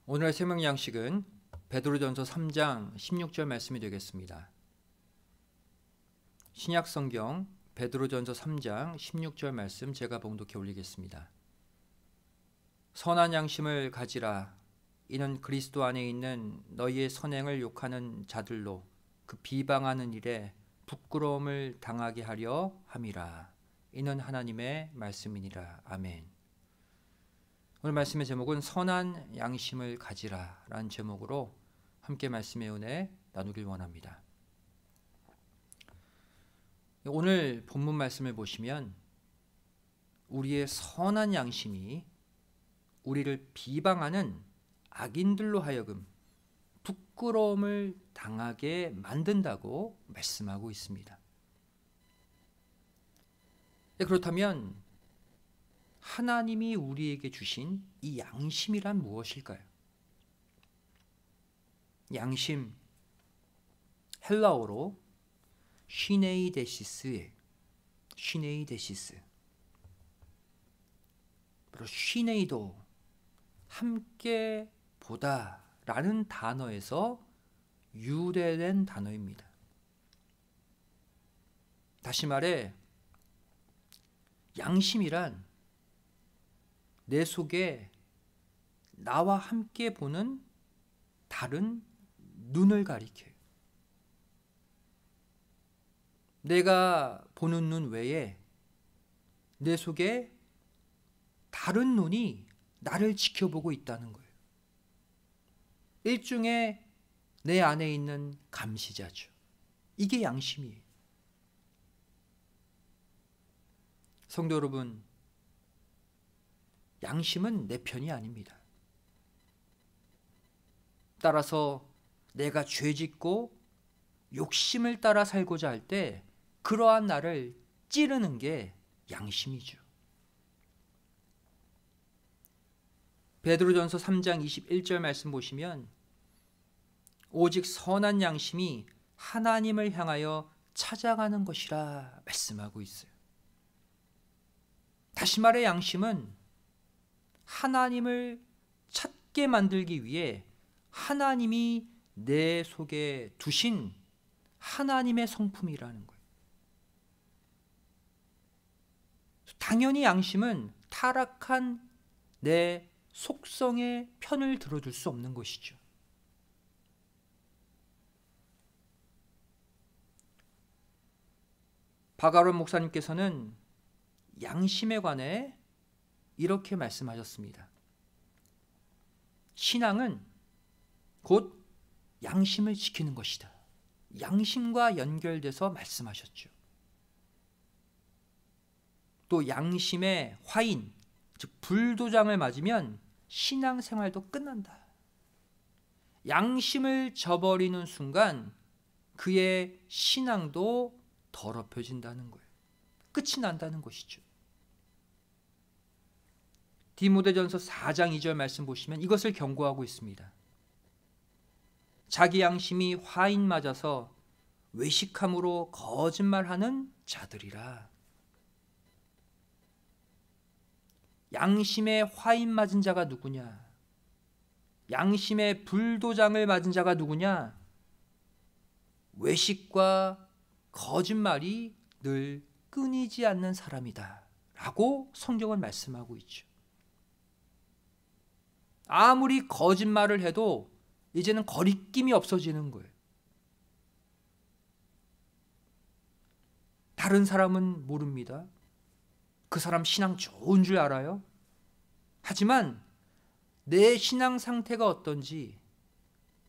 오늘의 생명 양식은 베드로전서 3장 16절 말씀이 되겠습니다. 신약 성경 베드로전서 3장 16절 말씀 제가 봉독해 올리겠습니다. 선한 양심을 가지라. 이는 그리스도 안에 있는 너희의 선행을 욕하는 자들로 그 비방하는 일에 부끄러움을 당하게 하려 함이라. 이는 하나님의 말씀이니라. 아멘. 오늘 말씀의 제목은 선한 양심을 가지라 라는 제목으로 함께 말씀의 은혜 나누길 원합니다. 오늘 본문 말씀을 보시면 우리의 선한 양심이 우리를 비방하는 악인들로 하여금 부끄러움을 당하게 만든다고 말씀하고 있습니다. 그렇다면 하나님이 우리에게 주신 이 양심이란 무엇일까요? 양심, 헬라어로 시네이데시스, 바로 시네이도, 함께 보다 라는 단어에서 유래된 단어입니다. 다시 말해 양심이란 내 속에 나와 함께 보는 다른 눈을 가리켜요. 내가 보는 눈 외에 내 속에 다른 눈이 나를 지켜보고 있다는 거예요. 일종의 내 안에 있는 감시자죠. 이게 양심이에요. 성도 여러분, 양심은 내 편이 아닙니다. 따라서 내가 죄짓고 욕심을 따라 살고자 할 때 그러한 나를 찌르는 게 양심이죠. 베드로전서 3장 21절 말씀 보시면 오직 선한 양심이 하나님을 향하여 찾아가는 것이라 말씀하고 있어요. 다시 말해 양심은 하나님을 찾게 만들기 위해 하나님이 내 속에 두신 하나님의 성품이라는 거예요. 당연히 양심은 타락한 내 속성의 편을 들어줄 수 없는 것이죠. 박아론 목사님께서는 양심에 관해 이렇게 말씀하셨습니다. 신앙은 곧 양심을 지키는 것이다. 양심과 연결돼서 말씀하셨죠. 또 양심의 화인, 즉 불도장을 맞으면 신앙생활도 끝난다. 양심을 저버리는 순간 그의 신앙도 더럽혀진다는 거예요. 끝이 난다는 것이죠. 디모데전서 4장 2절 말씀 보시면 이것을 경고하고 있습니다. 자기 양심이 화인 맞아서 외식함으로 거짓말하는 자들이라. 양심에 화인 맞은 자가 누구냐? 양심에 불도장을 맞은 자가 누구냐? 외식과 거짓말이 늘 끊이지 않는 사람이다 라고 성경은 말씀하고 있죠. 아무리 거짓말을 해도 이제는 거리낌이 없어지는 거예요. 다른 사람은 모릅니다. 그 사람 신앙 좋은 줄 알아요. 하지만 내 신앙 상태가 어떤지,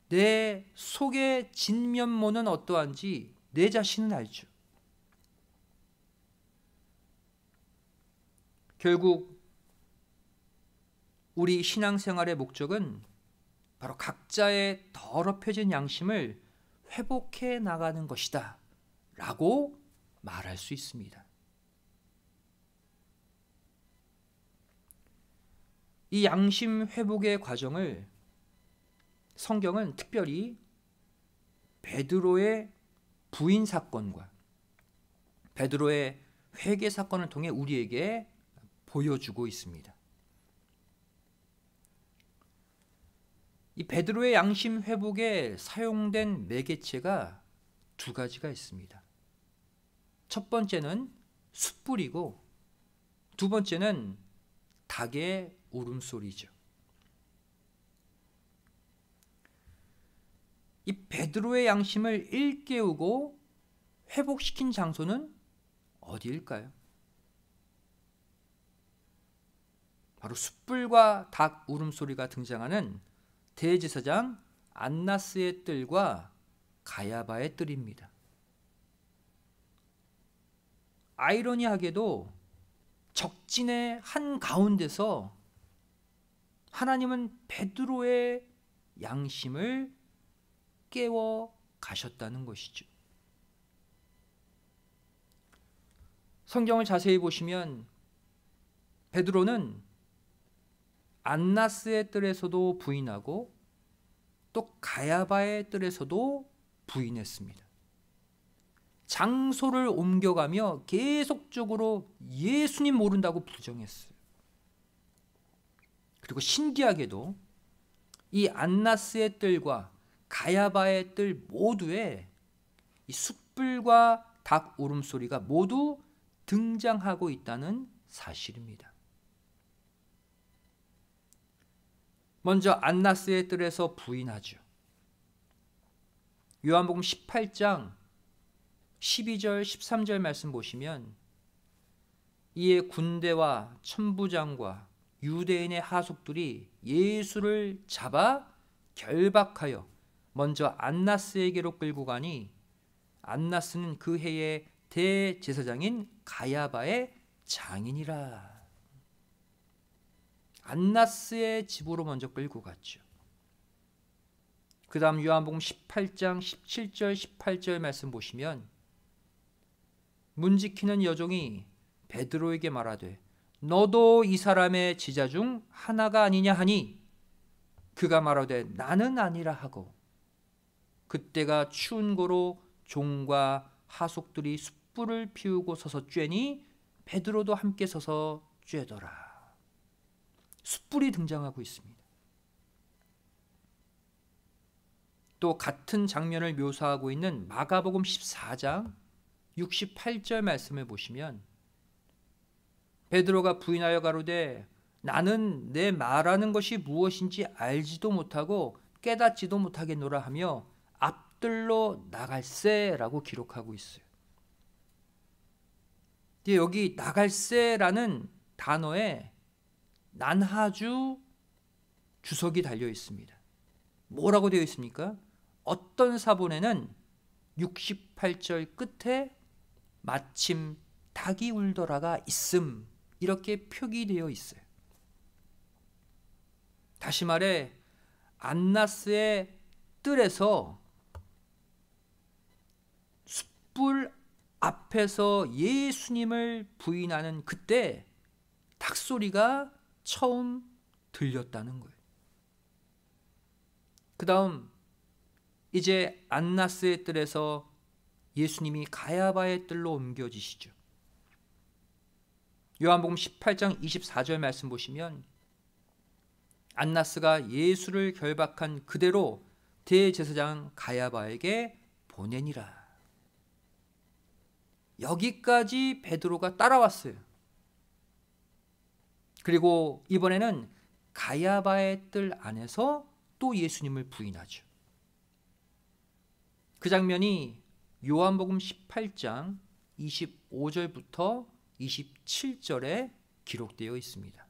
내 속의 진면모는 어떠한지 내 자신은 알죠. 결국 우리 신앙생활의 목적은 바로 각자의 더럽혀진 양심을 회복해 나가는 것이다 라고 말할 수 있습니다. 이 양심 회복의 과정을 성경은 특별히 베드로의 부인 사건과 베드로의 회개 사건을 통해 우리에게 보여주고 있습니다. 이 베드로의 양심 회복에 사용된 매개체가 두 가지가 있습니다. 첫 번째는 숯불이고 두 번째는 닭의 울음소리죠. 이 베드로의 양심을 일깨우고 회복시킨 장소는 어디일까요? 바로 숯불과 닭 울음소리가 등장하는 대제사장 안나스의 뜰과 가야바의 뜰입니다. 아이러니하게도 적진의 한가운데서 하나님은 베드로의 양심을 깨워 가셨다는 것이죠. 성경을 자세히 보시면 베드로는 안나스의 뜰에서도 부인하고 또 가야바의 뜰에서도 부인했습니다. 장소를 옮겨가며 계속적으로 예수님 모른다고 부정했어요. 그리고 신기하게도 이 안나스의 뜰과 가야바의 뜰 모두에 이 숯불과 닭 울음소리가 모두 등장하고 있다는 사실입니다. 먼저 안나스의 뜰에서 부인하죠. 요한복음 18장 12절 13절 말씀 보시면 이에 군대와 천부장과 유대인의 하속들이 예수를 잡아 결박하여 먼저 안나스에게로 끌고 가니 안나스는 그 해의 대제사장인 가야바의 장인이라. 안나스의 집으로 먼저 끌고 갔죠. 그 다음 요한복음 18장 17절 18절 말씀 보시면 문 지키는 여종이 베드로에게 말하되 너도 이 사람의 제자 중 하나가 아니냐 하니 그가 말하되 나는 아니라 하고 그때가 추운 고로 종과 하속들이 숯불을 피우고 서서 쬐니 베드로도 함께 서서 쬐더라. 숯불이 등장하고 있습니다. 또 같은 장면을 묘사하고 있는 마가복음 14장 68절 말씀을 보시면 베드로가 부인하여 가로되 나는 내 말하는 것이 무엇인지 알지도 못하고 깨닫지도 못하겠노라 하며 앞들로 나갈세라고 기록하고 있어요. 여기 나갈세라는 단어에 난하주 주석이 달려 있습니다. 뭐라고 되어 있습니까? 어떤 사본에는 68절 끝에 마침 닭이 울더라가 있음 이렇게 표기되어 있어요. 다시 말해 안나스의 뜰에서 숯불 앞에서 예수님을 부인하는 그때 닭소리가 처음 들렸다는 거예요. 그 다음 이제 안나스의 뜰에서 예수님이 가야바의 뜰로 옮겨지시죠. 요한복음 18장 24절 말씀 보시면 안나스가 예수를 결박한 그대로 대제사장 가야바에게 보내니라. 여기까지 베드로가 따라왔어요. 그리고 이번에는 가야바의 뜰 안에서 또 예수님을 부인하죠. 그 장면이 요한복음 18장 25절부터 27절에 기록되어 있습니다.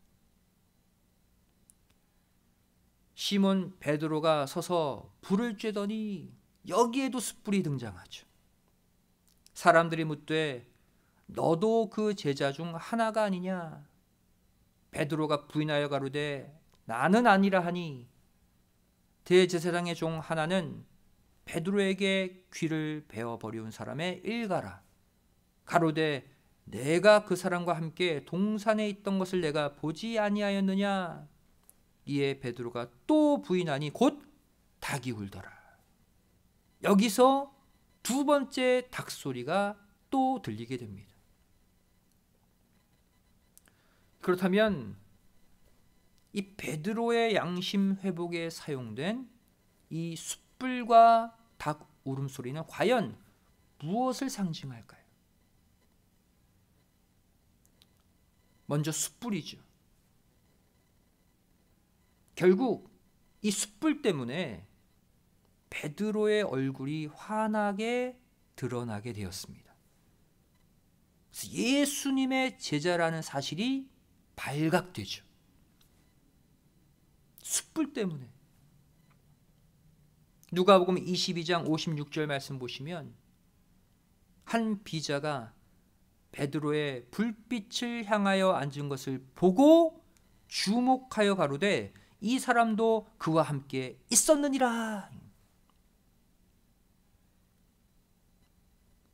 시몬 베드로가 서서 불을 쬐더니 여기에도 숯불이 등장하죠. 사람들이 묻되 너도 그 제자 중 하나가 아니냐? 베드로가 부인하여 가로되 나는 아니라 하니 대제사장의 종 하나는 베드로에게 귀를 베어 버리운 사람의 일가라. 가로되 내가 그 사람과 함께 동산에 있던 것을 내가 보지 아니하였느냐? 이에 베드로가 또 부인하니 곧 닭이 울더라. 여기서 두 번째 닭소리가 또 들리게 됩니다. 그렇다면 이 베드로의 양심 회복에 사용된 이 숯불과 닭 울음소리는 과연 무엇을 상징할까요? 먼저 숯불이죠. 결국 이 숯불 때문에 베드로의 얼굴이 환하게 드러나게 되었습니다. 그래서 예수님의 제자라는 사실이 발각되죠. 숯불 때문에. 누가복음 22장 56절 말씀 보시면 한 비자가 베드로의 불빛을 향하여 앉은 것을 보고 주목하여 가로되 이 사람도 그와 함께 있었느니라.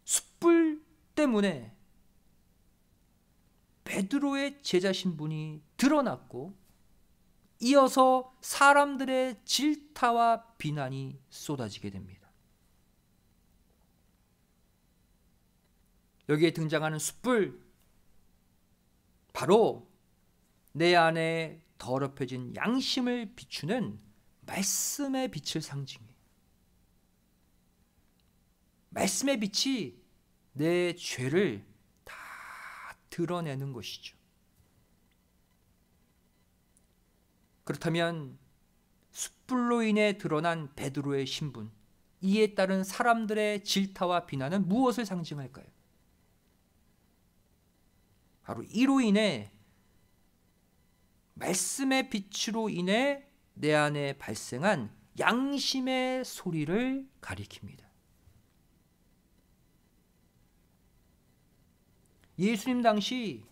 숯불 때문에 베드로의 제자 신분이 드러났고 이어서 사람들의 질타와 비난이 쏟아지게 됩니다. 여기에 등장하는 숯불, 바로 내 안에 더럽혀진 양심을 비추는 말씀의 빛을 상징해요. 말씀의 빛이 내 죄를 다 드러내는 것이죠. 그렇다면 숯불로 인해 드러난 베드로의 신분, 이에 따른 사람들의 질타와 비난은 무엇을 상징할까요? 바로 이로 인해 말씀의 빛으로 인해 내 안에 발생한 양심의 소리를 가리킵니다. 예수님 당시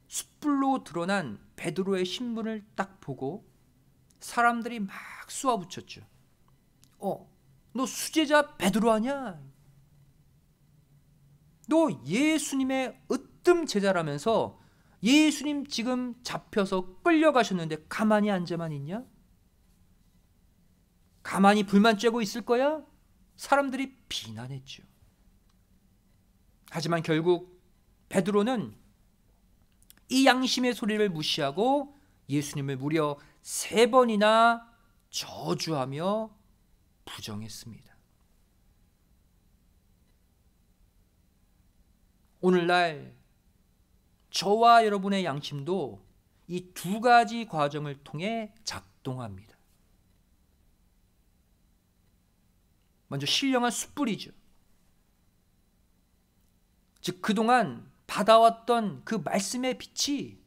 숯불로 드러난 베드로의 신분을 딱 보고 사람들이 막 쏘아붙였죠. 너 수제자 베드로 아냐? 너 예수님의 으뜸 제자라면서 예수님 지금 잡혀서 끌려가셨는데 가만히 앉아만 있냐? 가만히 불만 쬐고 있을 거야? 사람들이 비난했죠. 하지만 결국 베드로는 이 양심의 소리를 무시하고 예수님을 무려 3번이나 저주하며 부정했습니다. 오늘날 저와 여러분의 양심도 이 2가지 과정을 통해 작동합니다. 먼저 신령한 숯불이죠. 즉 그동안 받아왔던 그 말씀의 빛이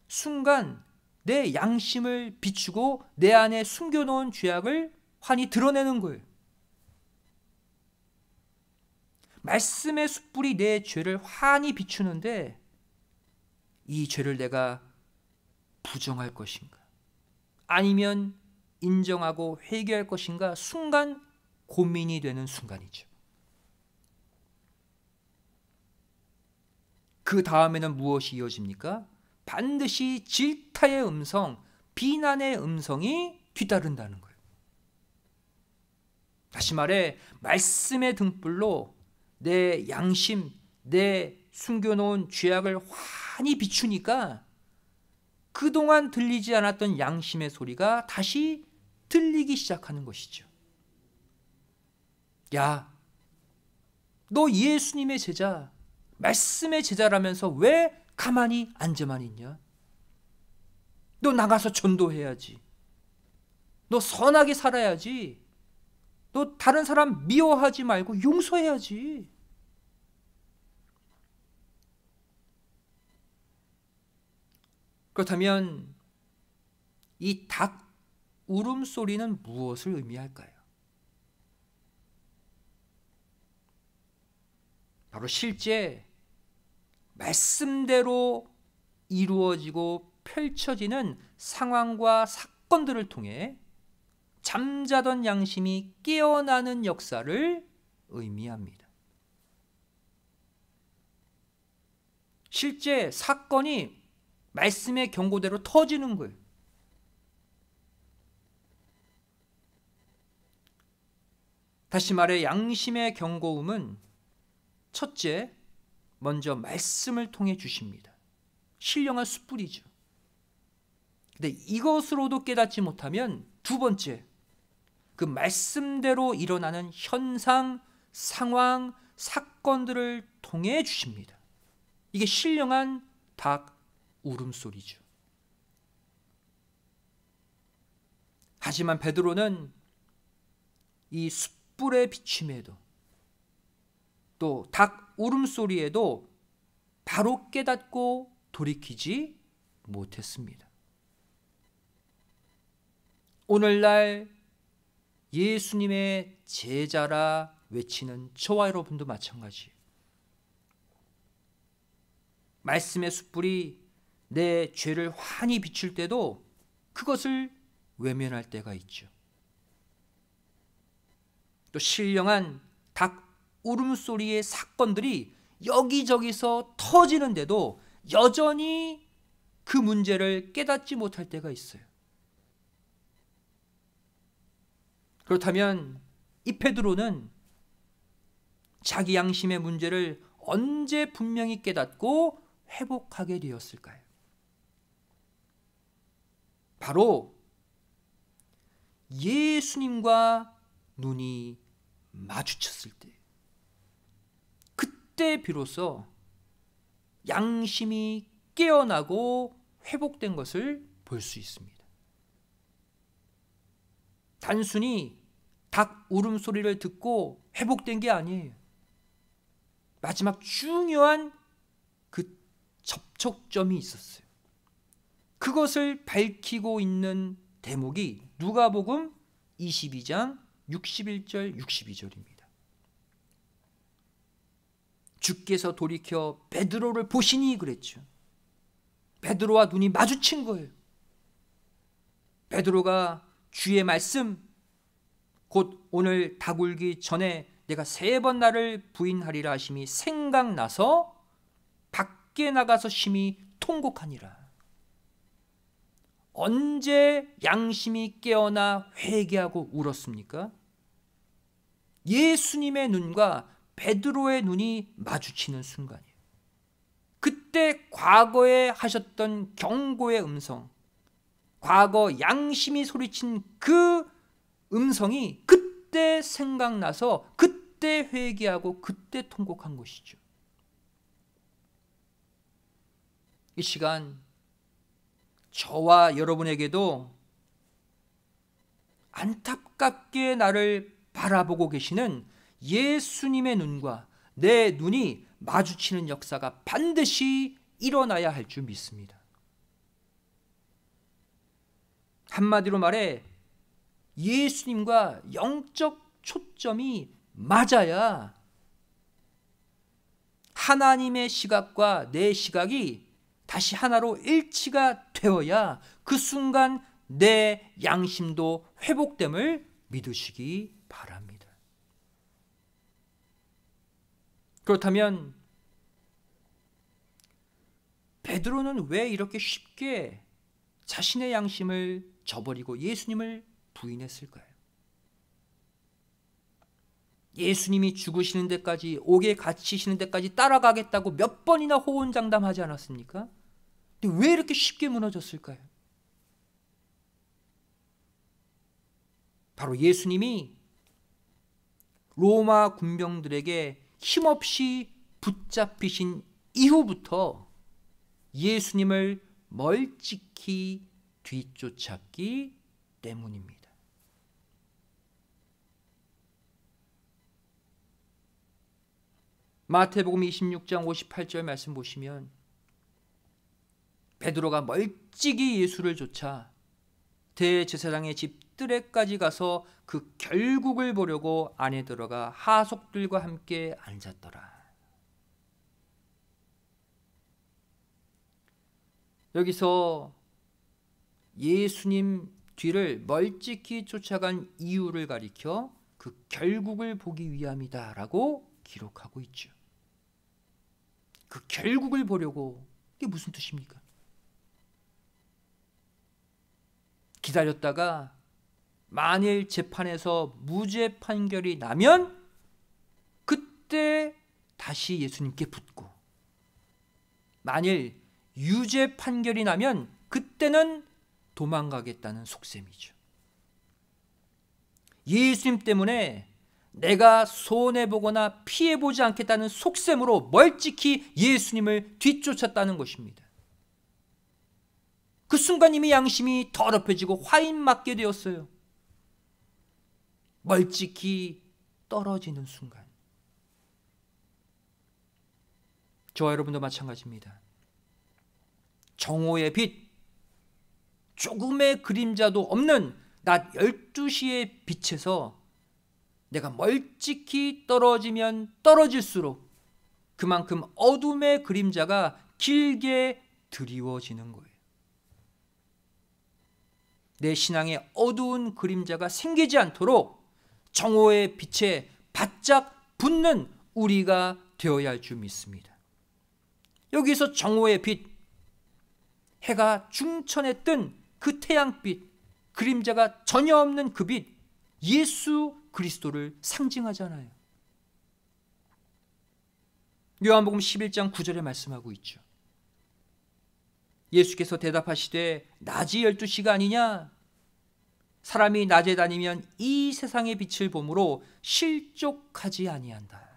순간 내 양심을 비추고 내 안에 숨겨놓은 죄악을 환히 드러내는 거예요. 말씀의 숯불이 내 죄를 환히 비추는데 이 죄를 내가 부정할 것인가? 아니면 인정하고 회개할 것인가? 순간 고민이 되는 순간이죠. 그 다음에는 무엇이 이어집니까? 반드시 질타의 음성, 비난의 음성이 뒤따른다는 거예요. 다시 말해 말씀의 등불로 내 양심, 내 숨겨놓은 죄악을 환히 비추니까 그동안 들리지 않았던 양심의 소리가 다시 들리기 시작하는 것이죠. 야, 너 예수님의 제자, 말씀의 제자라면서 왜 가만히 앉아만 있냐? 너 나가서 전도해야지. 너 선하게 살아야지. 너 다른 사람 미워하지 말고 용서해야지. 그렇다면 이 닭 울음소리는 무엇을 의미할까요? 바로 실제 말씀대로 이루어지고 펼쳐지는 상황과 사건들을 통해 잠자던 양심이 깨어나는 역사를 의미합니다. 실제 사건이 말씀의 경고대로 터지는 거예요. 다시 말해 양심의 경고음은 첫째, 먼저 말씀을 통해 주십니다. 신령한 숯불이죠. 근데 이것으로도 깨닫지 못하면 두 번째, 그 말씀대로 일어나는 현상, 상황, 사건들을 통해 주십니다. 이게 신령한 닭 울음소리죠. 하지만 베드로는 이 숯불의 비침에도 또 닭 울음소리에도 바로 깨닫고 돌이키지 못했습니다. 오늘날 예수님의 제자라 외치는 저와 여러분도 마찬가지예요. 말씀의 숯불이 내 죄를 환히 비출 때도 그것을 외면할 때가 있죠. 또 신령한 닭 울음소리의 사건들이 여기저기서 터지는데도 여전히 그 문제를 깨닫지 못할 때가 있어요. 그렇다면 이 베드로는 자기 양심의 문제를 언제 분명히 깨닫고 회복하게 되었을까요? 바로 예수님과 눈이 마주쳤을 때, 그때 비로소 양심이 깨어나고 회복된 것을 볼 수 있습니다. 단순히 닭 울음소리를 듣고 회복된 게 아니에요. 마지막 중요한 그 접촉점이 있었어요. 그것을 밝히고 있는 대목이 누가복음 22장 61절 62절입니다. 주께서 돌이켜 베드로를 보시니 그랬죠. 베드로와 눈이 마주친 거예요. 베드로가 주의 말씀, 곧 오늘 닭 울기 전에 내가 3번 나를 부인하리라 하심이 생각나서 밖에 나가서 심히 통곡하니라. 언제 양심이 깨어나 회개하고 울었습니까? 예수님의 눈과 베드로의 눈이 마주치는 순간이에요. 그때 과거에 하셨던 경고의 음성, 과거 양심이 소리친 그 음성이 그때 생각나서 그때 회개하고 그때 통곡한 것이죠. 이 시간 저와 여러분에게도 안타깝게 나를 바라보고 계시는 예수님의 눈과 내 눈이 마주치는 역사가 반드시 일어나야 할 줄 믿습니다. 한마디로 말해 예수님과 영적 초점이 맞아야 하나님의 시각과 내 시각이 다시 하나로 일치가 되어야 그 순간 내 양심도 회복됨을 믿으시기 바랍니다. 그렇다면 베드로는 왜 이렇게 쉽게 자신의 양심을 저버리고 예수님을 부인했을까요? 예수님이 죽으시는 데까지, 옥에 갇히시는 데까지 따라가겠다고 몇 번이나 호언장담하지 않았습니까? 근데 왜 이렇게 쉽게 무너졌을까요? 바로 예수님이 로마 군병들에게 힘없이 붙잡히신 이후부터 예수님을 멀찍이 뒤쫓았기 때문입니다. 마태복음 26장 58절 말씀 보시면 베드로가 멀찍이 예수를 쫓아 대제사장의 집 뜰에까지 가서 그 결국을 보려고 안에 들어가 하속들과 함께 앉았더라. 여기서 예수님 뒤를 멀찍이 쫓아간 이유를 가리켜 그 결국을 보기 위함이다 라고 기록하고 있죠. 그 결국을 보려고, 이게 무슨 뜻입니까? 기다렸다가 만일 재판에서 무죄 판결이 나면 그때 다시 예수님께 붙고, 만일 유죄 판결이 나면 그때는 도망가겠다는 속셈이죠. 예수님 때문에 내가 손해보거나 피해보지 않겠다는 속셈으로 멀찍이 예수님을 뒤쫓았다는 것입니다. 그 순간 이미 양심이 더럽혀지고 화인 맞게 되었어요. 멀찍이 떨어지는 순간. 저와 여러분도 마찬가지입니다. 정오의 빛, 조금의 그림자도 없는 낮 12시의 빛에서 내가 멀찍이 떨어지면 떨어질수록 그만큼 어둠의 그림자가 길게 드리워지는 거예요. 내 신앙에 어두운 그림자가 생기지 않도록 정오의 빛에 바짝 붙는 우리가 되어야 할 줄 믿습니다. 여기서 정오의 빛, 해가 중천에 뜬 그 태양빛, 그림자가 전혀 없는 그 빛, 예수 그리스도를 상징하잖아요. 요한복음 11장 9절에 말씀하고 있죠. 예수께서 대답하시되 낮이 12시가 아니냐? 사람이 낮에 다니면 이 세상의 빛을 보므로 실족하지 아니한다.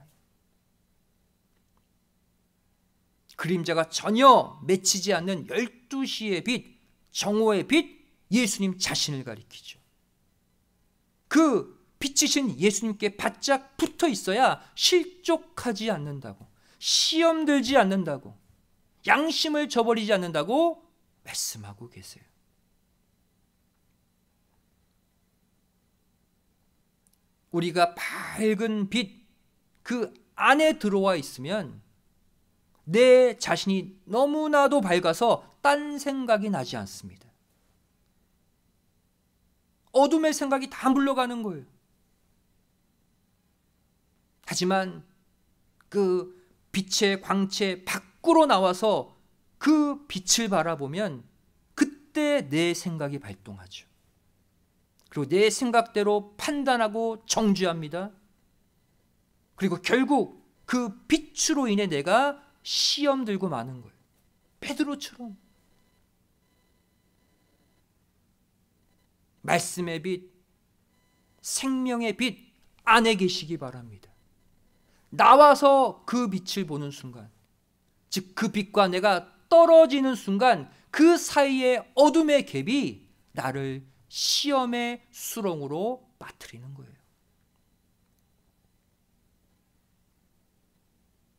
그림자가 전혀 맺히지 않는 12시의 빛, 정오의 빛, 예수님 자신을 가리키죠. 그 빛이신 예수님께 바짝 붙어 있어야 실족하지 않는다고, 시험 들지 않는다고, 양심을 저버리지 않는다고 말씀하고 계세요. 우리가 밝은 빛, 그 안에 들어와 있으면 내 자신이 너무나도 밝아서 딴 생각이 나지 않습니다. 어둠의 생각이 다 물러가는 거예요. 하지만 그 빛의 광채 밖으로 나와서 그 빛을 바라보면 그때 내 생각이 발동하죠. 그리고 내 생각대로 판단하고 정죄합니다. 그리고 결국 그 빛으로 인해 내가 시험 들고 마는 거예요. 베드로처럼. 말씀의 빛, 생명의 빛 안에 계시기 바랍니다. 나와서 그 빛을 보는 순간, 즉 그 빛과 내가 떨어지는 순간 그 사이의 어둠의 갭이 나를 시험의 수렁으로 빠뜨리는 거예요.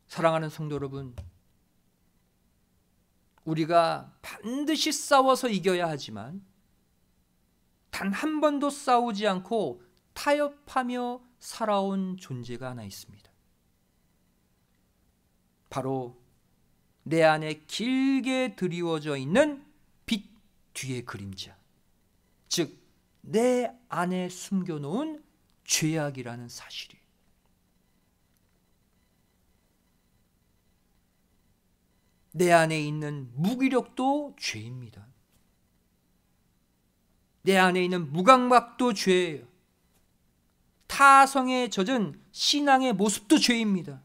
사랑하는 성도 여러분, 우리가 반드시 싸워서 이겨야 하지만 단 한 번도 싸우지 않고 타협하며 살아온 존재가 하나 있습니다. 바로 내 안에 길게 드리워져 있는 빛 뒤의 그림자, 즉 내 안에 숨겨놓은 죄악이라는 사실이에요. 내 안에 있는 무기력도 죄입니다. 내 안에 있는 무강박도 죄예요. 타성에 젖은 신앙의 모습도 죄입니다.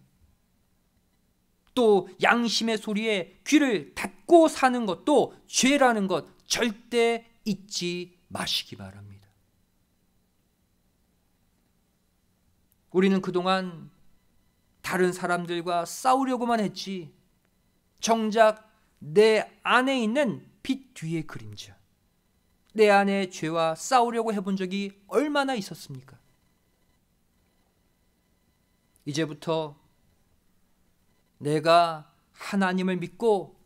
또 양심의 소리에 귀를 닫고 사는 것도 죄라는 것 절대 잊지 마시기 바랍니다. 우리는 그동안 다른 사람들과 싸우려고만 했지 정작 내 안에 있는 빛 뒤의 그림자, 내 안의 죄와 싸우려고 해본 적이 얼마나 있었습니까? 이제부터 내가 하나님을 믿고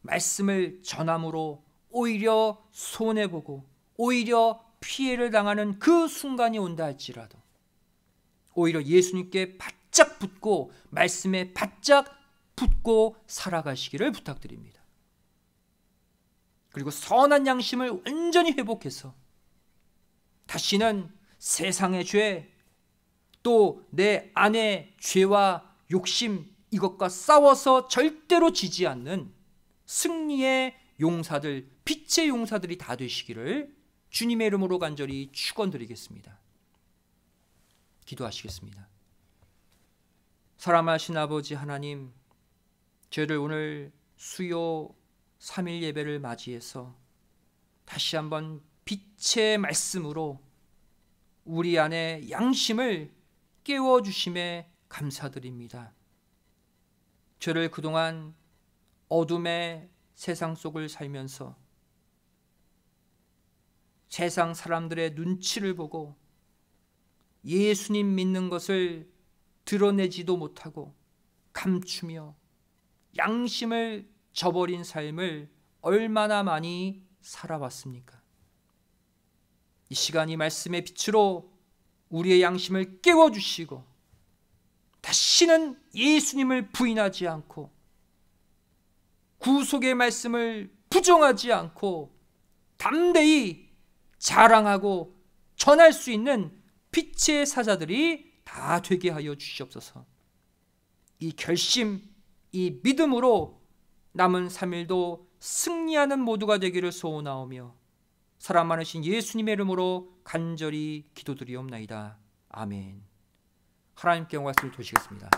말씀을 전함으로 오히려 손해보고 오히려 피해를 당하는 그 순간이 온다 할지라도 오히려 예수님께 바짝 붙고 말씀에 바짝 붙고 살아가시기를 부탁드립니다. 그리고 선한 양심을 완전히 회복해서 다시는 세상의 죄, 또 내 안의 죄와 욕심, 이것과 싸워서 절대로 지지 않는 승리의 용사들, 빛의 용사들이 다 되시기를 주님의 이름으로 간절히 축원드리겠습니다. 기도하시겠습니다. 사랑하신 아버지 하나님, 저희를 오늘 수요 3일 예배를 맞이해서 다시 한번 빛의 말씀으로 우리 안에 양심을 깨워주심에 감사드립니다. 저를 그동안 어둠의 세상 속을 살면서 세상 사람들의 눈치를 보고 예수님 믿는 것을 드러내지도 못하고 감추며 양심을 저버린 삶을 얼마나 많이 살아왔습니까? 이 시간 이 말씀의 빛으로 우리의 양심을 깨워주시고 다시는 예수님을 부인하지 않고 구속의 말씀을 부정하지 않고 담대히 자랑하고 전할 수 있는 빛의 사자들이 다 되게 하여 주시옵소서. 이 결심, 이 믿음으로 남은 3일도 승리하는 모두가 되기를 소원하오며 사랑 많으신 예수님의 이름으로 간절히 기도드리옵나이다. 아멘. 하나님께 영광을 돌리시겠습니다.